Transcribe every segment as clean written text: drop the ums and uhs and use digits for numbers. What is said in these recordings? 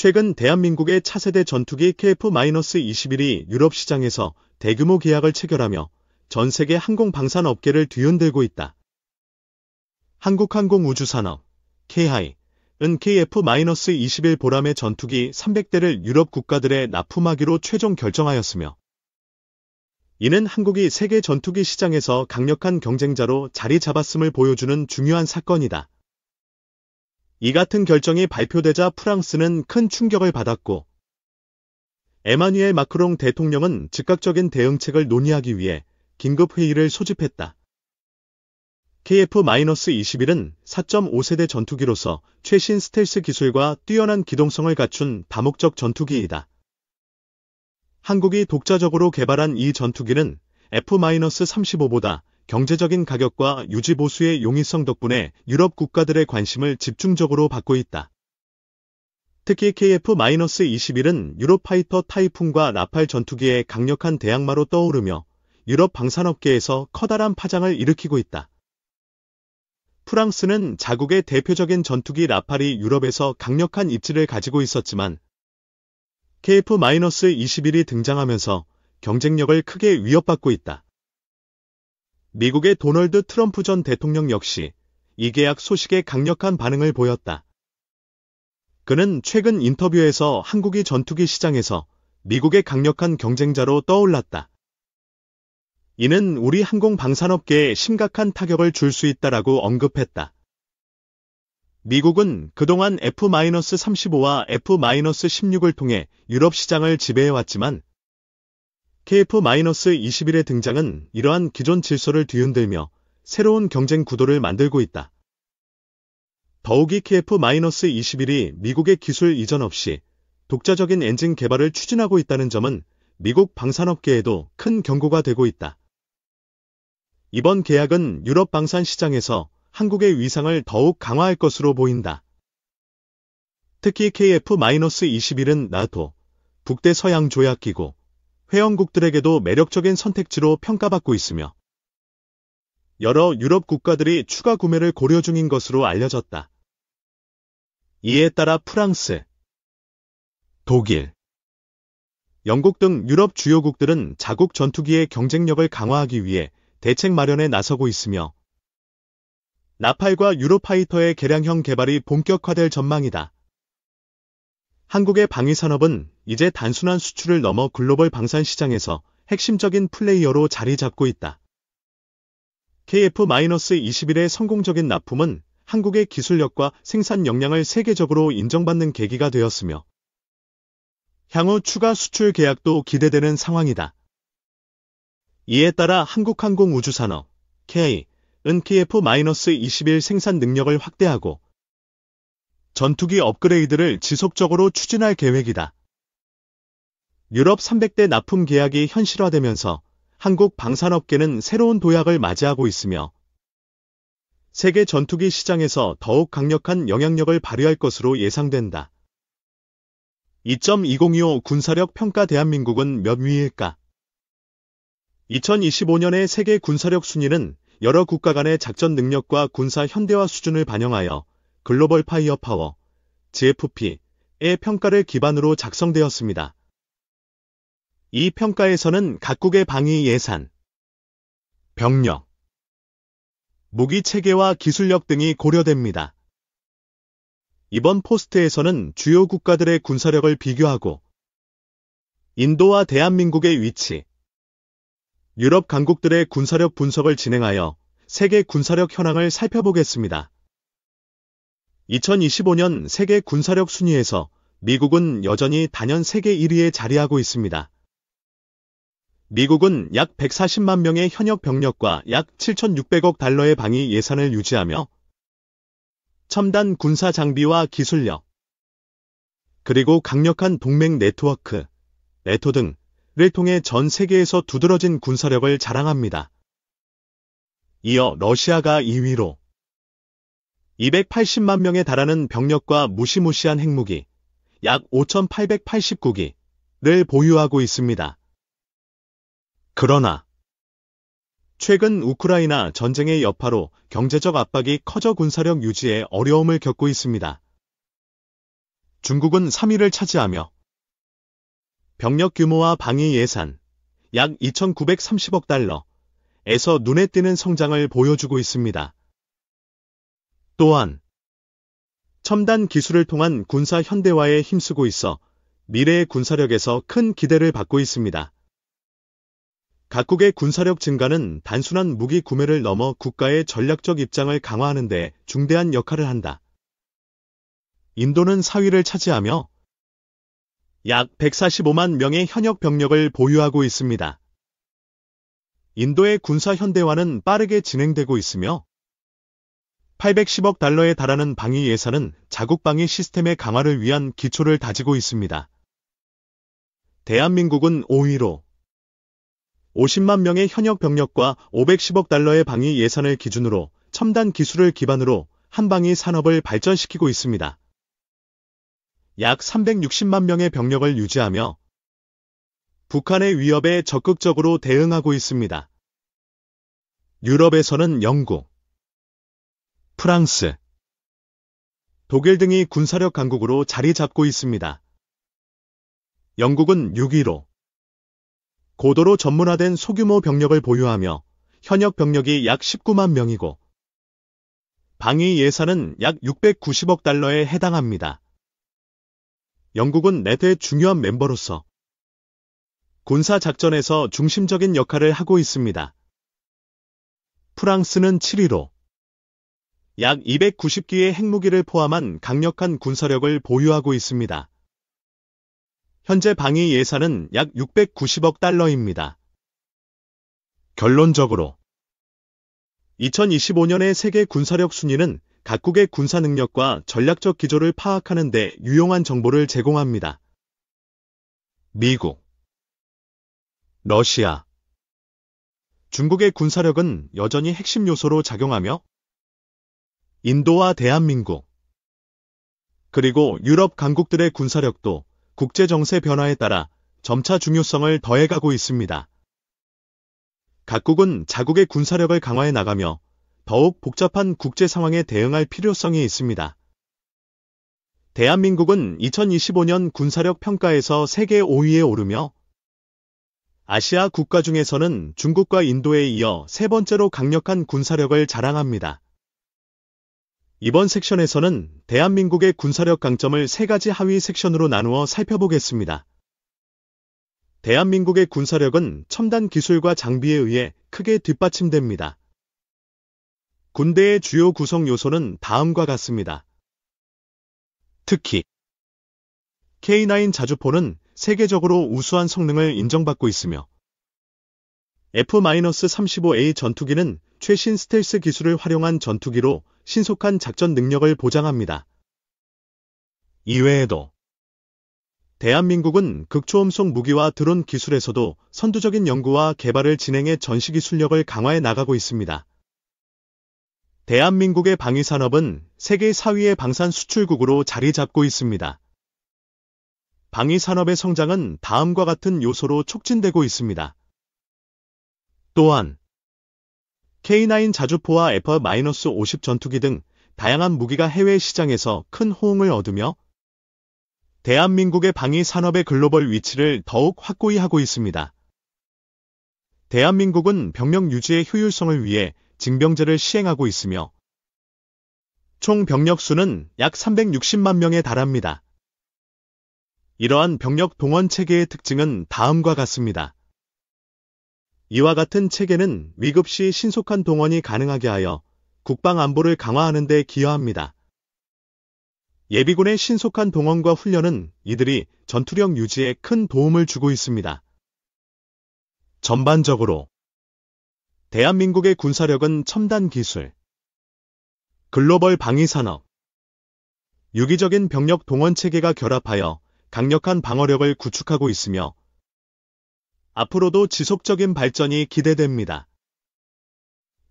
최근 대한민국의 차세대 전투기 KF-21이 유럽 시장에서 대규모 계약을 체결하며 전 세계 항공방산 업계를 뒤흔들고 있다. 한국항공우주산업 KHI은 KF-21 보람의 전투기 300대를 유럽 국가들에 납품하기로 최종 결정하였으며, 이는 한국이 세계 전투기 시장에서 강력한 경쟁자로 자리 잡았음을 보여주는 중요한 사건이다. 이 같은 결정이 발표되자 프랑스는 큰 충격을 받았고, 에마뉘엘 마크롱 대통령은 즉각적인 대응책을 논의하기 위해 긴급회의를 소집했다. KF-21은 4.5세대 전투기로서 최신 스텔스 기술과 뛰어난 기동성을 갖춘 다목적 전투기이다. 한국이 독자적으로 개발한 이 전투기는 F-35보다 경제적인 가격과 유지보수의 용이성 덕분에 유럽 국가들의 관심을 집중적으로 받고 있다. 특히 KF-21은 유로파이터 타이푼과 라팔 전투기의 강력한 대항마로 떠오르며 유럽 방산업계에서 커다란 파장을 일으키고 있다. 프랑스는 자국의 대표적인 전투기 라팔이 유럽에서 강력한 입지를 가지고 있었지만, KF-21이 등장하면서 경쟁력을 크게 위협받고 있다. 미국의 도널드 트럼프 전 대통령 역시 이 계약 소식에 강력한 반응을 보였다. 그는 최근 인터뷰에서 한국이 전투기 시장에서 미국의 강력한 경쟁자로 떠올랐다. 이는 우리 항공방산업계에 심각한 타격을 줄 수 있다라고 언급했다. 미국은 그동안 F-35와 F-16을 통해 유럽 시장을 지배해왔지만, KF-21의 등장은 이러한 기존 질서를 뒤흔들며 새로운 경쟁 구도를 만들고 있다. 더욱이 KF-21이 미국의 기술 이전 없이 독자적인 엔진 개발을 추진하고 있다는 점은 미국 방산업계에도 큰 경고가 되고 있다. 이번 계약은 유럽 방산 시장에서 한국의 위상을 더욱 강화할 것으로 보인다. 특히 KF-21은 나토, 북대서양조약기구, 회원국들에게도 매력적인 선택지로 평가받고 있으며, 여러 유럽 국가들이 추가 구매를 고려 중인 것으로 알려졌다. 이에 따라 프랑스, 독일, 영국 등 유럽 주요국들은 자국 전투기의 경쟁력을 강화하기 위해 대책 마련에 나서고 있으며, 라팔과 유로파이터의 개량형 개발이 본격화될 전망이다. 한국의 방위산업은 이제 단순한 수출을 넘어 글로벌 방산 시장에서 핵심적인 플레이어로 자리 잡고 있다. KF-21의 성공적인 납품은 한국의 기술력과 생산 역량을 세계적으로 인정받는 계기가 되었으며, 향후 추가 수출 계약도 기대되는 상황이다. 이에 따라 한국항공우주산업 KHI은 KF-21 생산 능력을 확대하고 전투기 업그레이드를 지속적으로 추진할 계획이다. 유럽 300대 납품 계약이 현실화되면서 한국 방산업계는 새로운 도약을 맞이하고 있으며, 세계 전투기 시장에서 더욱 강력한 영향력을 발휘할 것으로 예상된다. 2.2025 군사력 평가 대한민국은 몇 위일까? 2025년의 세계 군사력 순위는 여러 국가 간의 작전 능력과 군사 현대화 수준을 반영하여 글로벌 파이어 파워, GFP의 평가를 기반으로 작성되었습니다. 이 평가에서는 각국의 방위 예산, 병력, 무기 체계와 기술력 등이 고려됩니다. 이번 포스트에서는 주요 국가들의 군사력을 비교하고 인도와 대한민국의 위치, 유럽 강국들의 군사력 분석을 진행하여 세계 군사력 현황을 살펴보겠습니다. 2025년 세계 군사력 순위에서 미국은 여전히 단연 세계 1위에 자리하고 있습니다. 미국은 약 140만 명의 현역 병력과 약 7,600억 달러의 방위 예산을 유지하며 첨단 군사 장비와 기술력, 그리고 강력한 동맹 네트워크, 네토 등을 통해 전 세계에서 두드러진 군사력을 자랑합니다. 이어 러시아가 2위로 280만 명에 달하는 병력과 무시무시한 핵무기, 약 5,889기를 보유하고 있습니다. 그러나 최근 우크라이나 전쟁의 여파로 경제적 압박이 커져 군사력 유지에 어려움을 겪고 있습니다. 중국은 3위를 차지하며 병력 규모와 방위 예산 약 2,930억 달러에서 눈에 띄는 성장을 보여주고 있습니다. 또한 첨단 기술을 통한 군사 현대화에 힘쓰고 있어 미래의 군사력에서 큰 기대를 받고 있습니다. 각국의 군사력 증가는 단순한 무기 구매를 넘어 국가의 전략적 입장을 강화하는 데 중대한 역할을 한다. 인도는 4위를 차지하며 약 145만 명의 현역 병력을 보유하고 있습니다. 인도의 군사 현대화는 빠르게 진행되고 있으며 810억 달러에 달하는 방위 예산은 자국 방위 시스템의 강화를 위한 기초를 다지고 있습니다. 대한민국은 5위로 50만 명의 현역 병력과 510억 달러의 방위 예산을 기준으로 첨단 기술을 기반으로 한방위 산업을 발전시키고 있습니다. 약 360만 명의 병력을 유지하며 북한의 위협에 적극적으로 대응하고 있습니다. 유럽에서는 영국, 프랑스, 독일 등이 군사력 강국으로 자리 잡고 있습니다. 영국은 6위로 고도로 전문화된 소규모 병력을 보유하며 현역 병력이 약 19만 명이고 방위 예산은 약 690억 달러에 해당합니다. 영국은 네토의 중요한 멤버로서 군사작전에서 중심적인 역할을 하고 있습니다. 프랑스는 7위로 약 290기의 핵무기를 포함한 강력한 군사력을 보유하고 있습니다. 현재 방위 예산은 약 690억 달러입니다. 결론적으로 2025년의 세계 군사력 순위는 각국의 군사 능력과 전략적 기조를 파악하는 데 유용한 정보를 제공합니다. 미국, 러시아, 중국의 군사력은 여전히 핵심 요소로 작용하며 인도와 대한민국, 그리고 유럽 강국들의 군사력도 국제 정세 변화에 따라 점차 중요성을 더해가고 있습니다. 각국은 자국의 군사력을 강화해 나가며 더욱 복잡한 국제 상황에 대응할 필요성이 있습니다. 대한민국은 2025년 군사력 평가에서 세계 5위에 오르며 아시아 국가 중에서는 중국과 인도에 이어 세 번째로 강력한 군사력을 자랑합니다. 이번 섹션에서는 대한민국의 군사력 강점을 세 가지 하위 섹션으로 나누어 살펴보겠습니다. 대한민국의 군사력은 첨단 기술과 장비에 의해 크게 뒷받침됩니다. 군대의 주요 구성 요소는 다음과 같습니다. 특히 K9 자주포는 세계적으로 우수한 성능을 인정받고 있으며 F-35A 전투기는 최신 스텔스 기술을 활용한 전투기로 신속한 작전 능력을 보장합니다. 이외에도 대한민국은 극초음속 무기와 드론 기술에서도 선두적인 연구와 개발을 진행해 전시기술력을 강화해 나가고 있습니다. 대한민국의 방위산업은 세계 4위의 방산 수출국으로 자리 잡고 있습니다. 방위산업의 성장은 다음과 같은 요소로 촉진되고 있습니다. 또한 K9 자주포와 F-50 전투기 등 다양한 무기가 해외 시장에서 큰 호응을 얻으며 대한민국의 방위산업의 글로벌 위치를 더욱 확고히 하고 있습니다. 대한민국은 병력 유지의 효율성을 위해 징병제를 시행하고 있으며 총 병력 수는 약 360만 명에 달합니다. 이러한 병력 동원 체계의 특징은 다음과 같습니다. 이와 같은 체계는 위급 시 신속한 동원이 가능하게 하여 국방 안보를 강화하는 데 기여합니다. 예비군의 신속한 동원과 훈련은 이들이 전투력 유지에 큰 도움을 주고 있습니다. 전반적으로 대한민국의 군사력은 첨단 기술, 글로벌 방위산업, 유기적인 병력 동원 체계가 결합하여 강력한 방어력을 구축하고 있으며 앞으로도 지속적인 발전이 기대됩니다.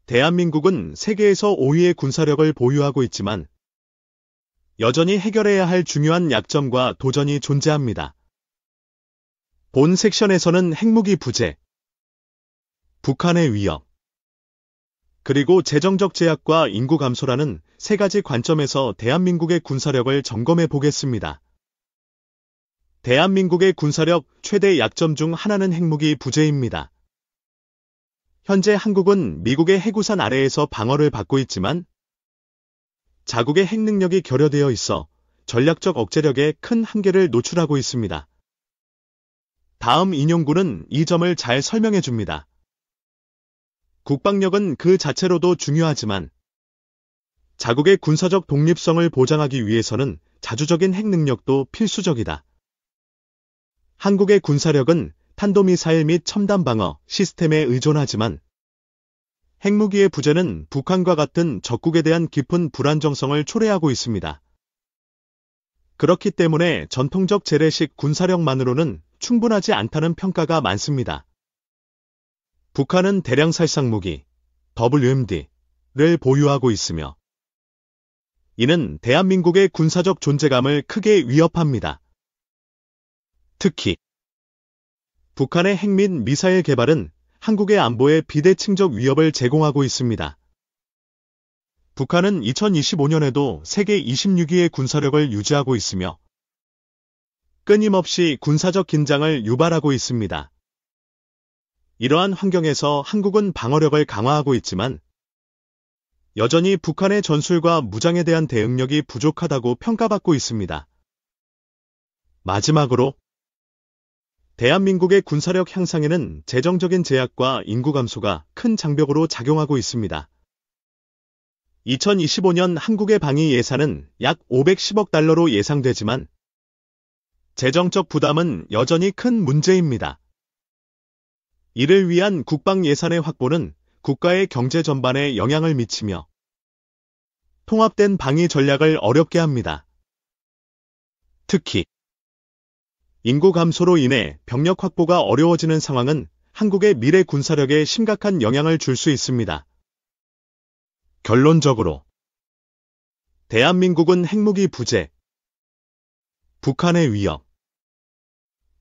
대한민국은 세계에서 5위의 군사력을 보유하고 있지만 여전히 해결해야 할 중요한 약점과 도전이 존재합니다. 본 섹션에서는 핵무기 부재, 북한의 위협, 그리고 재정적 제약과 인구 감소라는 세 가지 관점에서 대한민국의 군사력을 점검해 보겠습니다. 대한민국의 군사력 최대 약점 중 하나는 핵무기 부재입니다. 현재 한국은 미국의 해구산 아래에서 방어를 받고 있지만 자국의 핵 능력이 결여되어 있어 전략적 억제력에 큰 한계를 노출하고 있습니다. 다음 인용구는 이 점을 잘 설명해 줍니다. 국방력은 그 자체로도 중요하지만 자국의 군사적 독립성을 보장하기 위해서는 자주적인 핵 능력도 필수적이다. 한국의 군사력은 탄도미사일 및 첨단 방어 시스템에 의존하지만 핵무기의 부재는 북한과 같은 적국에 대한 깊은 불안정성을 초래하고 있습니다. 그렇기 때문에 전통적 재래식 군사력만으로는 충분하지 않다는 평가가 많습니다. 북한은 대량 살상무기 WMD를 보유하고 있으며 이는 대한민국의 군사적 존재감을 크게 위협합니다. 특히 북한의 핵 및 미사일 개발은 한국의 안보에 비대칭적 위협을 제공하고 있습니다. 북한은 2025년에도 세계 26위의 군사력을 유지하고 있으며 끊임없이 군사적 긴장을 유발하고 있습니다. 이러한 환경에서 한국은 방어력을 강화하고 있지만 여전히 북한의 전술과 무장에 대한 대응력이 부족하다고 평가받고 있습니다. 마지막으로 대한민국의 군사력 향상에는 재정적인 제약과 인구 감소가 큰 장벽으로 작용하고 있습니다. 2025년 한국의 방위 예산은 약 510억 달러로 예상되지만 재정적 부담은 여전히 큰 문제입니다. 이를 위한 국방 예산의 확보는 국가의 경제 전반에 영향을 미치며 통합된 방위 전략을 어렵게 합니다. 특히 인구 감소로 인해 병력 확보가 어려워지는 상황은 한국의 미래 군사력에 심각한 영향을 줄 수 있습니다. 결론적으로 대한민국은 핵무기 부재, 북한의 위협,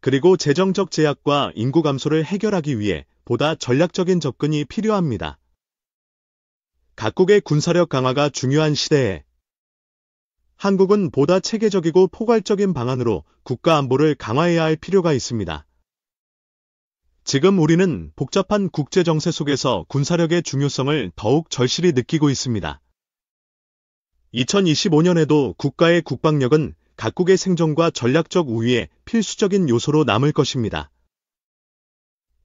그리고 재정적 제약과 인구 감소를 해결하기 위해 보다 전략적인 접근이 필요합니다. 각국의 군사력 강화가 중요한 시대에 한국은 보다 체계적이고 포괄적인 방안으로 국가 안보를 강화해야 할 필요가 있습니다. 지금 우리는 복잡한 국제 정세 속에서 군사력의 중요성을 더욱 절실히 느끼고 있습니다. 2025년에도 국가의 국방력은 각국의 생존과 전략적 우위의 필수적인 요소로 남을 것입니다.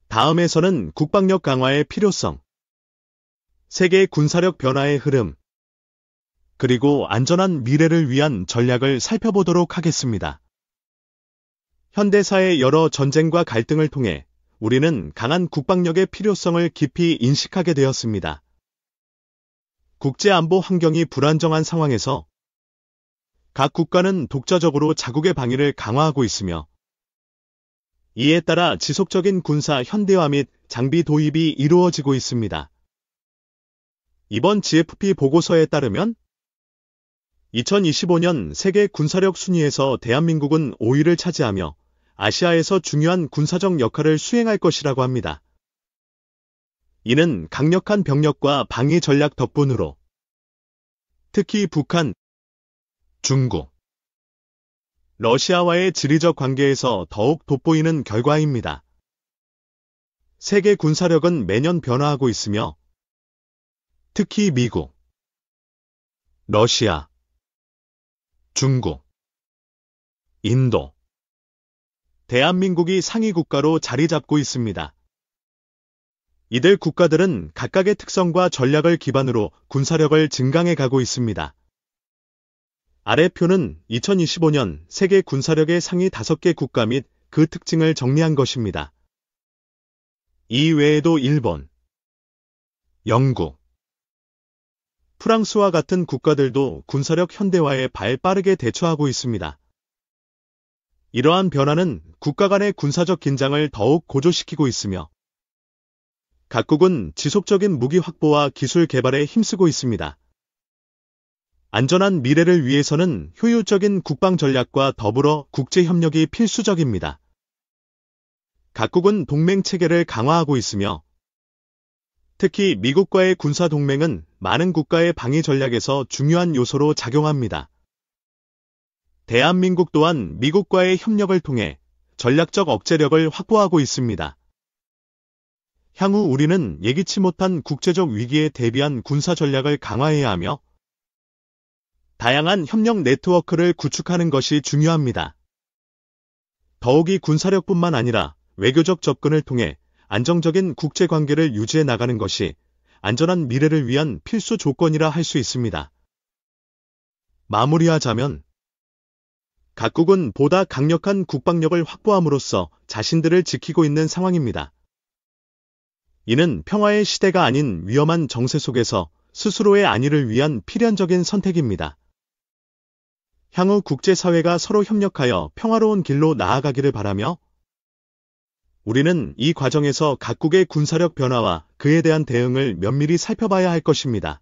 다음에서는 국방력 강화의 필요성, 세계 군사력 변화의 흐름, 그리고 안전한 미래를 위한 전략을 살펴보도록 하겠습니다. 현대사의 여러 전쟁과 갈등을 통해 우리는 강한 국방력의 필요성을 깊이 인식하게 되었습니다. 국제안보 환경이 불안정한 상황에서 각 국가는 독자적으로 자국의 방위를 강화하고 있으며 이에 따라 지속적인 군사 현대화 및 장비 도입이 이루어지고 있습니다. 이번 GFP 보고서에 따르면 2025년 세계 군사력 순위에서 대한민국은 5위를 차지하며 아시아에서 중요한 군사적 역할을 수행할 것이라고 합니다. 이는 강력한 병력과 방위 전략 덕분으로 특히 북한, 중국, 러시아와의 지리적 관계에서 더욱 돋보이는 결과입니다. 세계 군사력은 매년 변화하고 있으며 특히 미국, 러시아, 중국, 인도, 대한민국이 상위 국가로 자리 잡고 있습니다. 이들 국가들은 각각의 특성과 전략을 기반으로 군사력을 증강해 가고 있습니다. 아래 표는 2025년 세계 군사력의 상위 5개 국가 및 그 특징을 정리한 것입니다. 이 외에도 일본, 영국, 프랑스와 같은 국가들도 군사력 현대화에 발 빠르게 대처하고 있습니다. 이러한 변화는 국가 간의 군사적 긴장을 더욱 고조시키고 있으며 각국은 지속적인 무기 확보와 기술 개발에 힘쓰고 있습니다. 안전한 미래를 위해서는 효율적인 국방 전략과 더불어 국제 협력이 필수적입니다. 각국은 동맹 체계를 강화하고 있으며 특히 미국과의 군사 동맹은 많은 국가의 방위 전략에서 중요한 요소로 작용합니다. 대한민국 또한 미국과의 협력을 통해 전략적 억제력을 확보하고 있습니다. 향후 우리는 예기치 못한 국제적 위기에 대비한 군사 전략을 강화해야 하며 다양한 협력 네트워크를 구축하는 것이 중요합니다. 더욱이 군사력뿐만 아니라 외교적 접근을 통해 안정적인 국제관계를 유지해 나가는 것이 안전한 미래를 위한 필수 조건이라 할 수 있습니다. 마무리하자면 각국은 보다 강력한 국방력을 확보함으로써 자신들을 지키고 있는 상황입니다. 이는 평화의 시대가 아닌 위험한 정세 속에서 스스로의 안위를 위한 필연적인 선택입니다. 향후 국제사회가 서로 협력하여 평화로운 길로 나아가기를 바라며 우리는 이 과정에서 각국의 군사력 변화와 그에 대한 대응을 면밀히 살펴봐야 할 것입니다.